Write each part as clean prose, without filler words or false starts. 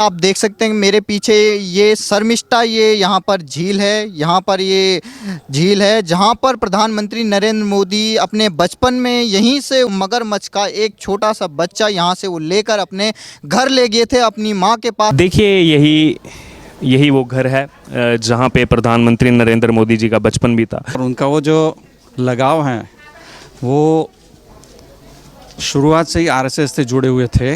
आप देख सकते हैं मेरे पीछे ये शर्मिष्ठा ये यहाँ पर झील है। यहाँ पर ये झील है जहाँ पर प्रधानमंत्री नरेंद्र मोदी अपने बचपन में यहीं से मगरमच्छ का एक छोटा सा बच्चा यहाँ से वो लेकर अपने घर ले गए थे अपनी माँ के पास। देखिए यही यही वो घर है जहाँ पे प्रधानमंत्री नरेंद्र मोदी जी का बचपन भी था। और उनका वो जो लगाव है वो शुरुआत से ही आरएसएस से जुड़े हुए थे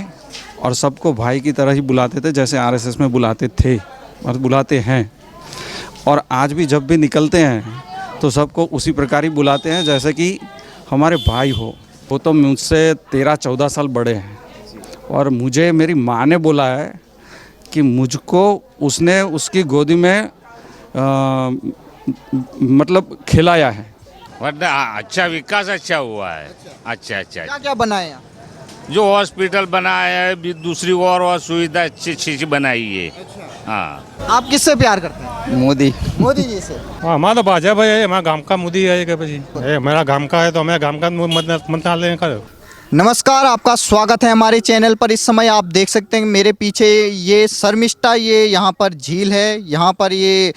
और सबको भाई की तरह ही बुलाते थे जैसे आरएसएस में बुलाते थे और बुलाते हैं। और आज भी जब भी निकलते हैं तो सबको उसी प्रकार ही बुलाते हैं जैसे कि हमारे भाई हो। वो तो मुझसे 13-14 साल बड़े हैं और मुझे मेरी माँ ने बोला है कि मुझको उसने उसकी गोदी में मतलब खिलाया है। वरना अच्छा विकास अच्छा हुआ है। अच्छा क्या क्या बनाए यहाँ? जो हॉस्पिटल बनाया है भी दूसरी और सुविधा अच्छी अच्छी बनाई है। हाँ। आप किससे प्यार करते हैं? मोदी जी से। हमारा तो भाजपा है, हमारा गांव का मोदी है कि भाई मेरा गांव का है तो हमें गांव का मत लेने का। नमस्कार, आपका स्वागत है हमारे चैनल पर। इस समय आप देख सकते हैं मेरे पीछे ये शर्मिष्ठा ये यहाँ पर झील है। यहाँ पर ये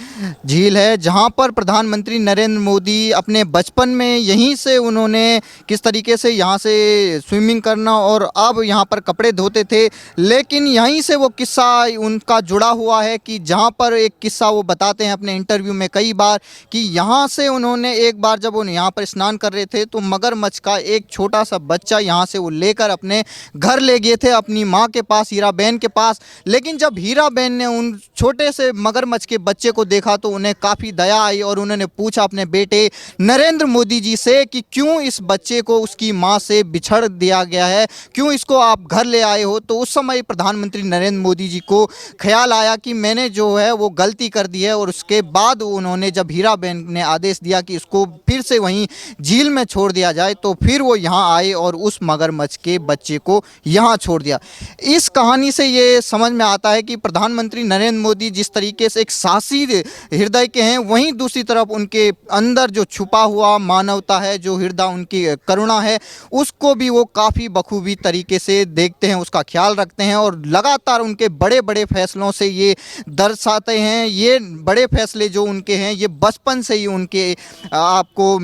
झील है जहाँ पर प्रधानमंत्री नरेंद्र मोदी अपने बचपन में यहीं से उन्होंने किस तरीके से यहाँ से स्विमिंग करना और अब यहाँ पर कपड़े धोते थे। लेकिन यहीं से वो किस्सा उनका जुड़ा हुआ है कि जहाँ पर एक किस्सा वो बताते हैं अपने इंटरव्यू में कई बार कि यहाँ से उन्होंने एक बार जब वो यहाँ पर स्नान कर रहे थे तो मगरमच्छ का एक छोटा सा बच्चा यहाँ से वो लेकर अपने घर ले गए थे अपनी माँ के पास, हीराबेन के पास। लेकिन जब हीराबेन ने उन छोटे से मगरमच्छ के बच्चे को देखा तो उन्हें काफ़ी दया आई और उन्होंने पूछा अपने बेटे नरेंद्र मोदी जी से कि क्यों इस बच्चे को उसकी माँ से बिछड़ दिया गया है, क्यों इसको आप घर ले आए हो। तो उस समय प्रधानमंत्री नरेंद्र मोदी जी को ख्याल आया कि मैंने जो है वो गलती कर दी है। और उसके बाद उन्होंने जब हीराबेन ने आदेश दिया कि इसको फिर से वहीं झील में छोड़ दिया जाए तो फिर वो यहाँ आए और उस मगरमच्छ के बच्चे को यहाँ छोड़ दिया। इस कहानी से ये समझ में आता है कि प्रधानमंत्री नरेंद्र मोदी जिस तरीके से एक साहसी हृदय के हैं, वहीं दूसरी तरफ उनके अंदर जो छुपा हुआ मानवता है, जो हृदय उनकी करुणा है, उसको भी वो काफ़ी बखूबी तरीके से देखते हैं, उसका ख्याल रखते हैं। और लगातार उनके बड़े बड़े फैसलों से ये दर्शाते हैं। ये बड़े फैसले जो उनके हैं ये बचपन से ही उनके आपको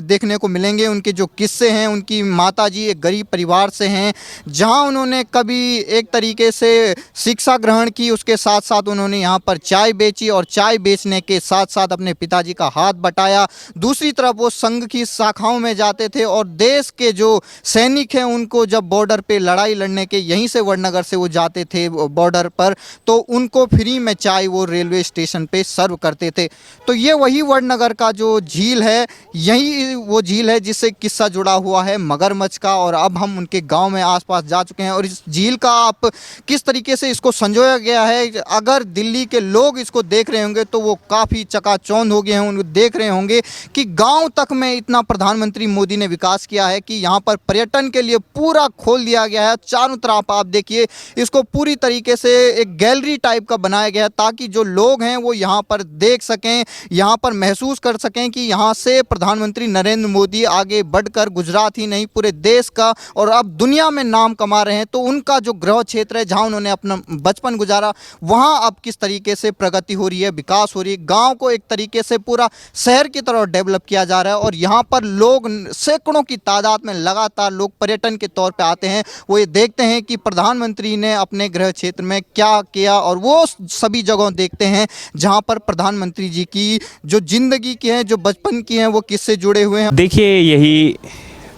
देखने को मिलेंगे। उनके जो किस्से हैं, उनकी माताजी एक गरीब परिवार से हैं जहां उन्होंने कभी एक तरीके से शिक्षा ग्रहण की, उसके साथ साथ उन्होंने यहां पर चाय बेची और चाय बेचने के साथ साथ अपने पिताजी का हाथ बटाया। दूसरी तरफ वो संघ की शाखाओं में जाते थे और देश के जो सैनिक हैं उनको जब बॉर्डर पे लड़ाई लड़ने के यहीं से वडनगर से वो जाते थे बॉर्डर पर तो उनको फ्री में चाय वो रेलवे स्टेशन पे सर्व करते थे। तो ये वही वडनगर का जो झील है, यही वो झील है जिससे किस्सा जुड़ा हुआ है मगरमच्छ का। और अब हम उनके गांव में आसपास जा चुके हैं और इस झील का आप किस तरीके से इसको संजोया गया है, अगर दिल्ली के लोग इसको देख रहे होंगे तो वो काफ़ी चकाचौंध हो गए हैं। उनको देख रहे होंगे कि गांव तक में इतना प्रधानमंत्री मोदी ने विकास किया है कि यहाँ पर पर्यटन के लिए पूरा खोल दिया गया है। चारों तरफ आप देखिए इसको पूरी तरीके से एक गैलरी टाइप का बनाया गया है ताकि जो लोग हैं वो यहाँ पर देख सकें, यहाँ पर महसूस कर सकें कि यहाँ से प्रधानमंत्री नरेंद्र मोदी आगे बढ़कर गुजरात ही नहीं पूरे देश का और अब दुनिया में नाम कमा रहे हैं। तो उनका जो गृह क्षेत्र है जहां उन्होंने अपना बचपन गुजारा, वहां अब किस तरीके से प्रगति हो रही है, विकास हो रही है। गांव को एक तरीके से पूरा शहर की तरह डेवलप किया जा रहा है और यहां पर लोग सैकड़ों की तादाद में लगातार लोग पर्यटन के तौर पे आते हैं। वो ये देखते हैं कि प्रधानमंत्री ने अपने गृह क्षेत्र में क्या किया और वो सभी जगहों देखते हैं जहाँ पर प्रधानमंत्री जी की जो जिंदगी की है, जो बचपन की है, वो किससे जुड़े हुए हैं। देखिए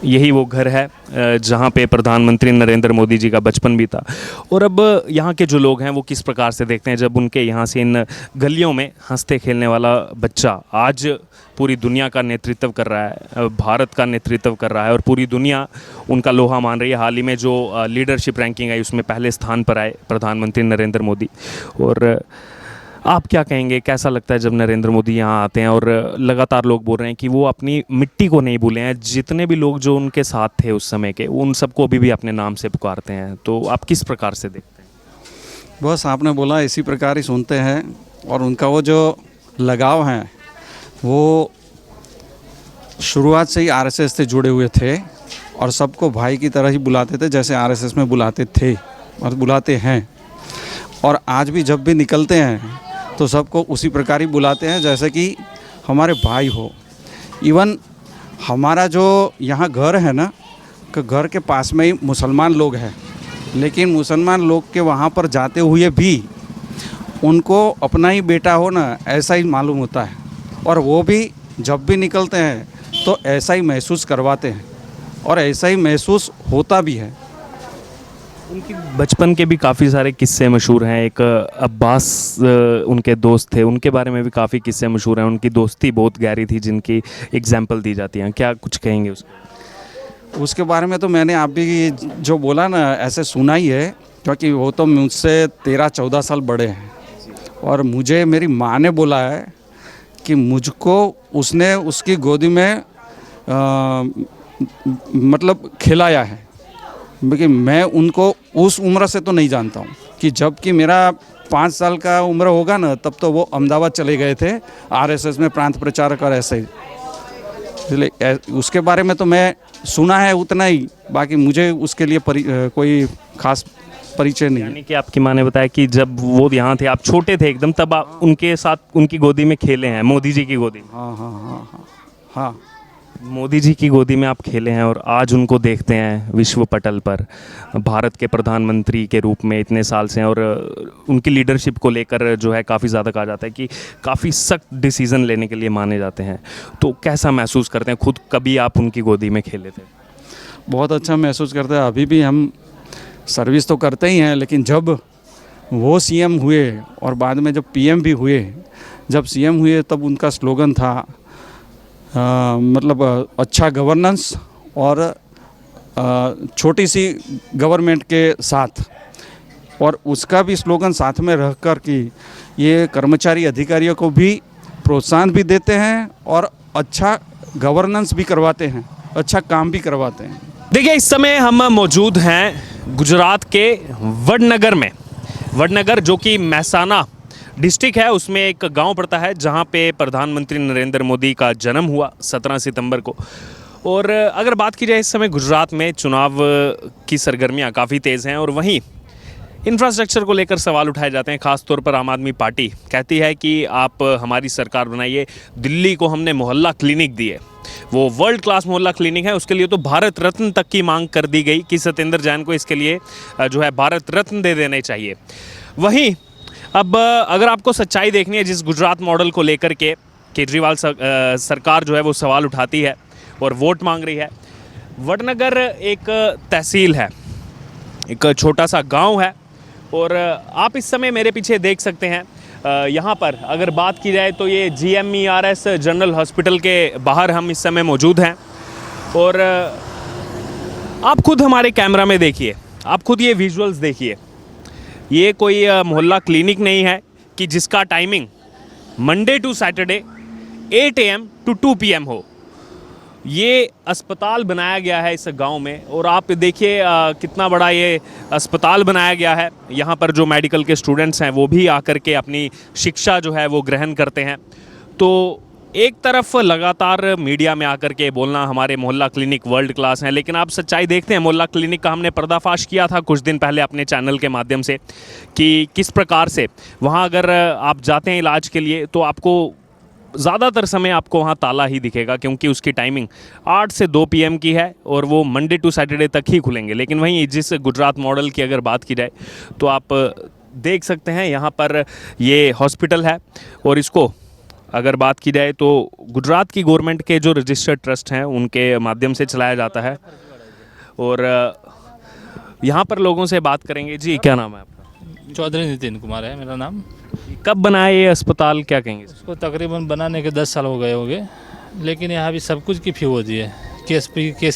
यही वो घर है जहाँ पे प्रधानमंत्री नरेंद्र मोदी जी का बचपन भी था। और अब यहाँ के जो लोग हैं वो किस प्रकार से देखते हैं जब उनके यहाँ से इन गलियों में हंसते खेलने वाला बच्चा आज पूरी दुनिया का नेतृत्व कर रहा है, भारत का नेतृत्व कर रहा है और पूरी दुनिया उनका लोहा मान रही है। हाल ही में जो लीडरशिप रैंकिंग आई उसमें पहले स्थान पर आए प्रधानमंत्री नरेंद्र मोदी। और आप क्या कहेंगे, कैसा लगता है जब नरेंद्र मोदी यहाँ आते हैं और लगातार लोग बोल रहे हैं कि वो अपनी मिट्टी को नहीं भूले हैं, जितने भी लोग जो उनके साथ थे उस समय के उन सबको अभी भी अपने नाम से पुकारते हैं। तो आप किस प्रकार से देखते हैं? बस आपने बोला इसी प्रकार ही सुनते हैं। और उनका वो जो लगाव है वो शुरुआत से ही आरएसएस से जुड़े हुए थे और सबको भाई की तरह ही बुलाते थे जैसे आरएसएस में बुलाते थे और बुलाते हैं। और आज भी जब भी निकलते हैं तो सबको उसी प्रकार ही बुलाते हैं जैसे कि हमारे भाई हो। इवन हमारा जो यहाँ घर है ना, कि घर के पास में ही मुसलमान लोग हैं, लेकिन मुसलमान लोग के वहाँ पर जाते हुए भी उनको अपना ही बेटा हो ना ऐसा ही मालूम होता है, और वो भी जब भी निकलते हैं तो ऐसा ही महसूस करवाते हैं और ऐसा ही महसूस होता भी है। उनकी बचपन के भी काफ़ी सारे किस्से मशहूर हैं। एक अब्बास उनके दोस्त थे, उनके बारे में भी काफ़ी किस्से मशहूर हैं। उनकी दोस्ती बहुत गहरी थी जिनकी एग्जाम्पल दी जाती हैं। क्या कुछ कहेंगे उसके बारे में? तो मैंने आप भी जो बोला ना ऐसे सुना ही है, क्योंकि वो तो मुझसे 13-14 साल बड़े हैं, और मुझे मेरी माँ ने बोला है कि मुझको उसने उसकी गोदी में मतलब खिलाया है। क्योंकि मैं उनको उस उम्र से तो नहीं जानता हूँ, कि जब कि मेरा 5 साल का उम्र होगा ना तब तो वो अहमदाबाद चले गए थे आरएसएस में प्रांत प्रचारक और ऐसे ही। इसलिए उसके बारे में तो मैं सुना है उतना ही, बाकी मुझे उसके लिए कोई खास परिचय नहीं है। यानी कि आपकी माँ ने बताया कि जब वो यहाँ थे, आप छोटे थे एकदम, तब आप उनके साथ उनकी गोदी में खेले हैं, मोदी जी की गोदी में। हाँ हाँ हाँ हाँ हाँ, मोदी जी की गोदी में आप खेले हैं और आज उनको देखते हैं विश्व पटल पर भारत के प्रधानमंत्री के रूप में इतने साल से हैं, और उनकी लीडरशिप को लेकर जो है काफ़ी ज़्यादा कहा जाता है कि काफ़ी सख्त डिसीज़न लेने के लिए माने जाते हैं। तो कैसा महसूस करते हैं खुद? कभी आप उनकी गोदी में खेले थे? बहुत अच्छा महसूस करते हैं। अभी भी हम सर्विस तो करते ही हैं, लेकिन जब वो सीएम हुए और बाद में जब पीएम भी हुए, जब सीएम हुए तब उनका स्लोगन था मतलब अच्छा गवर्नेंस और छोटी सी गवर्नमेंट के साथ, और उसका भी स्लोगन साथ में रख कर कि ये कर्मचारी अधिकारियों को भी प्रोत्साहन भी देते हैं और अच्छा गवर्नेंस भी करवाते हैं, अच्छा काम भी करवाते हैं। देखिए, इस समय हम मौजूद हैं गुजरात के वडनगर में। वडनगर जो कि महसाना डिस्ट्रिक्ट है, उसमें एक गांव पड़ता है जहां पे प्रधानमंत्री नरेंद्र मोदी का जन्म हुआ 17 सितंबर को। और अगर बात की जाए इस समय गुजरात में चुनाव की सरगर्मियां काफ़ी तेज़ हैं, और वहीं इंफ्रास्ट्रक्चर को लेकर सवाल उठाए जाते हैं। ख़ास तौर पर आम आदमी पार्टी कहती है कि आप हमारी सरकार बनाइए। दिल्ली को हमने मोहल्ला क्लिनिक दिए, वो वर्ल्ड क्लास मोहल्ला क्लिनिक है, उसके लिए तो भारत रत्न तक की मांग कर दी गई कि सत्येंद्र जैन को इसके लिए जो है भारत रत्न दे देने चाहिए। वहीं अब अगर आपको सच्चाई देखनी है, जिस गुजरात मॉडल को लेकर के केजरीवाल सरकार जो है वो सवाल उठाती है और वोट मांग रही है। वडनगर एक तहसील है, एक छोटा सा गांव है, और आप इस समय मेरे पीछे देख सकते हैं यहाँ पर अगर बात की जाए तो ये GMERS जनरल हॉस्पिटल के बाहर हम इस समय मौजूद हैं। और आप खुद हमारे कैमरा में देखिए, आप खुद ये विजुअल्स देखिए। ये कोई मोहल्ला क्लिनिक नहीं है कि जिसका timing Monday to Saturday 8 AM to 2 PM हो। ये अस्पताल बनाया गया है इस गांव में, और आप देखिए कितना बड़ा ये अस्पताल बनाया गया है। यहाँ पर जो मेडिकल के स्टूडेंट्स हैं वो भी आकर के अपनी शिक्षा जो है वो ग्रहण करते हैं। तो एक तरफ लगातार मीडिया में आकर के बोलना हमारे मोहल्ला क्लिनिक वर्ल्ड क्लास हैं, लेकिन आप सच्चाई देखते हैं। मोहल्ला क्लिनिक का हमने पर्दाफाश किया था कुछ दिन पहले अपने चैनल के माध्यम से कि किस प्रकार से वहाँ अगर आप जाते हैं इलाज के लिए तो आपको ज़्यादातर समय आपको वहाँ ताला ही दिखेगा, क्योंकि उसकी टाइमिंग 8 से 2 PM की है और वो मंडे टू सैटरडे तक ही खुलेंगे। लेकिन वहीं जिस गुजरात मॉडल की अगर बात की जाए तो आप देख सकते हैं यहाँ पर ये हॉस्पिटल है, और इसको अगर बात की जाए तो गुजरात की गवर्नमेंट के जो रजिस्टर्ड ट्रस्ट हैं उनके माध्यम से चलाया जाता है। और यहाँ पर लोगों से बात करेंगे। जी, क्या नाम है आपका? चौधरी नितिन कुमार है मेरा नाम। कब बनाया ये अस्पताल, क्या कहेंगे? इसको तकरीबन बनाने के 10 साल हो गए होंगे, लेकिन यहाँ भी सब कुछ की फ़ी होती है। केस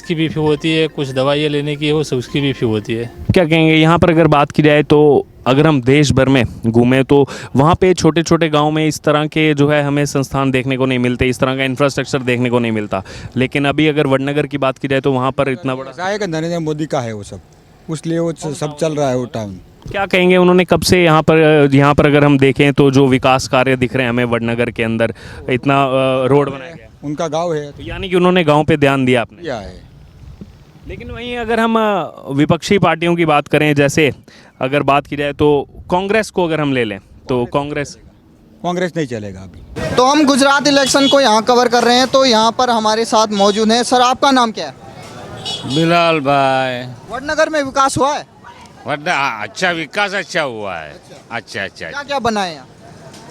की भी फ़ी होती है, कुछ दवाइयाँ लेने की हो सब उसकी भी फ़ी होती है। क्या कहेंगे यहाँ पर अगर बात की जाए तो अगर हम देश भर में घूमें तो वहाँ पे छोटे छोटे गांव में इस तरह के जो है हमें संस्थान देखने को नहीं मिलते, इस तरह का इंफ्रास्ट्रक्चर देखने को नहीं मिलता। लेकिन अभी अगर वडनगर की बात की जाए तो वहाँ पर इतना बड़ा नरेंद्र मोदी का है वो सब, इसलिए वो सब चल रहा है वो टाउन। क्या कहेंगे उन्होंने कब से यहाँ पर अगर हम देखें तो जो विकास कार्य दिख रहे हैं हमें वडनगर के अंदर, इतना रोड बनाया गया, उनका गांव है तो यानी कि उन्होंने गांव पे ध्यान दिया आपने। क्या है। लेकिन वहीं अगर हम विपक्षी पार्टियों की बात करें, जैसे अगर बात की जाए तो कांग्रेस को अगर हम ले लें तो कांग्रेस कांग्रेस नहीं चलेगा अभी। तो हम गुजरात इलेक्शन को यहाँ कवर कर रहे हैं, तो यहाँ पर हमारे साथ मौजूद हैं। सर, आपका नाम क्या है? बिलाल भाई। वडनगर में विकास हुआ है? वरना अच्छा विकास अच्छा हुआ है। अच्छा क्या क्या बनाए यहाँ?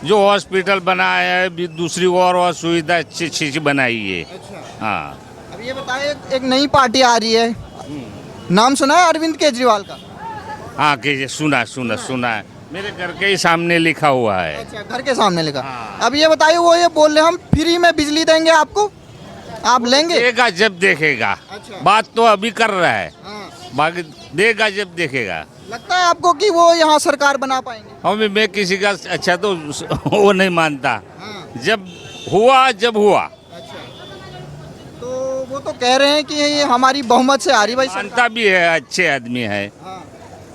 जो हॉस्पिटल बनाया है दूसरी और सुविधा अच्छी अच्छी बनाई है। हाँ। अब ये बताइए, एक नई पार्टी आ रही है, नाम सुना है अरविंद केजरीवाल का? हाँ के सुना है, मेरे घर के ही सामने लिखा हुआ है। अच्छा, घर के सामने लिखा। अब ये बताइए, वो ये बोल रहे हम फ्री में बिजली देंगे आपको, आप लेंगे? देगा जब देखेगा। अच्छा। बात तो अभी कर रहा है, हाँ। बाकी देगा जब देखेगा। लगता है आपको कि वो यहाँ सरकार बना पाएंगे? अभी मैं किसी का अच्छा तो वो नहीं मानता। हाँ। जब हुआ अच्छा, तो वो तो कह रहे हैं कि ये हमारी बहुमत से आ रही भाई सरकार। मानता भी है, अच्छे आदमी है, हाँ।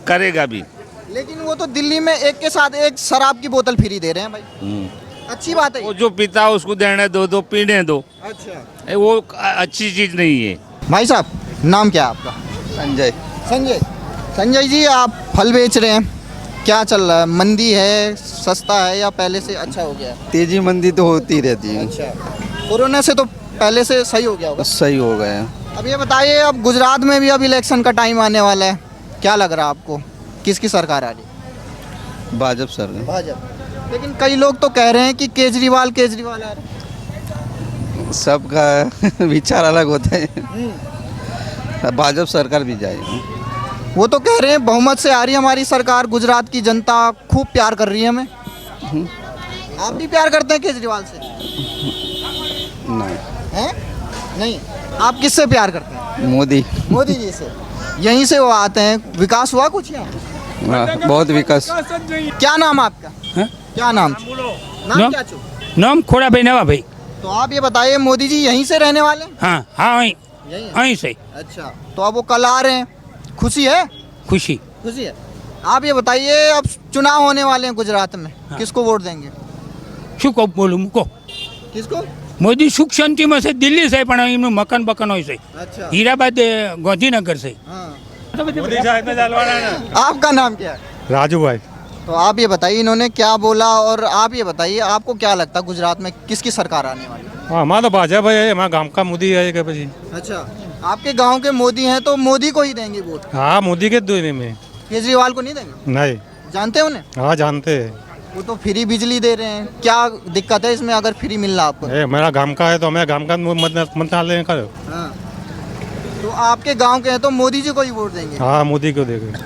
करेगा भी। लेकिन वो तो दिल्ली में एक के साथ एक शराब की बोतल फ्री दे रहे हैं भाई। अच्छी बात है वो ये। जो पीता है उसको देने दो पीने दो। अच्छा वो अच्छी चीज नहीं है। भाई साहब, नाम क्या है आपका? संजय। संजय जी, आप फल बेच रहे हैं, क्या चल रहा है? मंदी है, सस्ता है, या पहले से अच्छा हो गया है? तेजी मंदी तो होती रहती है। अच्छा, कोरोना से तो पहले से सही हो गया होगा। सही हो गया। अब ये बताइए, अब गुजरात में भी अब इलेक्शन का टाइम आने वाला है, क्या लग रहा है आपको, किसकी सरकार आ रही है? भाजपा सरकार। भाजपा। लेकिन कई लोग तो कह रहे हैं कि केजरीवाल आ रहे हैं। सबका विचार अलग होता है। भाजपा सरकार भी जाएगी। वो तो कह रहे हैं बहुमत से आ रही है हमारी सरकार, गुजरात की जनता खूब प्यार कर रही है हमें। आप भी प्यार करते हैं केजरीवाल से? नहीं, हैं? नहीं। आप किससे प्यार करते हैं? मोदी। मोदी जी से। यहीं से वो आते हैं। विकास हुआ कुछ यहाँ? हाँ, बहुत विकास। क्या नाम आपका? क्या नाम? नाम क्या चो? नाम खोड़ा भाई नवा भाई। तो आप ये बताइए, मोदी जी यहीं से रहने वाले हैं? हाँ हाँ वहीं यहीं है? वहीं से अच्छा, तो अब वो कल आ रहे हैं, खुशी है? खुशी। खुशी है। आप ये बताइए, अब चुनाव होने वाले हैं गुजरात में, किसको वोट देंगे? શું કહું બોલું મૂકો किसको? મોદી સુખ શાંતિમાં છે દિલ્હી છે પણ એમનું મકાન બકાન હોય છે अच्छा। હીરાબાદ ગાંધીનગર છે हाँ। आपका नाम क्या है? राजू भाई। तो आप ये बताइए, इन्होंने क्या बोला, और आप ये बताइए, आपको क्या लगता है गुजरात में किसकी सरकार आने वाली है? हाँ हमारा तो भाजपा है, हमारा गांव का मोदी है के પછી। अच्छा, आपके गांव के मोदी हैं तो मोदी को ही देंगे वोट, हाँ मोदी के दुनिया में केजरीवाल को नहीं देंगे? नहीं। जानते हैं उन्हें? हाँ जानते हैं। वो तो फ्री बिजली दे रहे हैं, क्या दिक्कत है इसमें अगर फ्री मिल रहा आपको? मेरा गांव का है तो हमें गांव का मंत्रालय करो। हाँ। तो आपके गांव के हैं तो मोदी जी को ही वोट देंगे? हाँ मोदी को देंगे।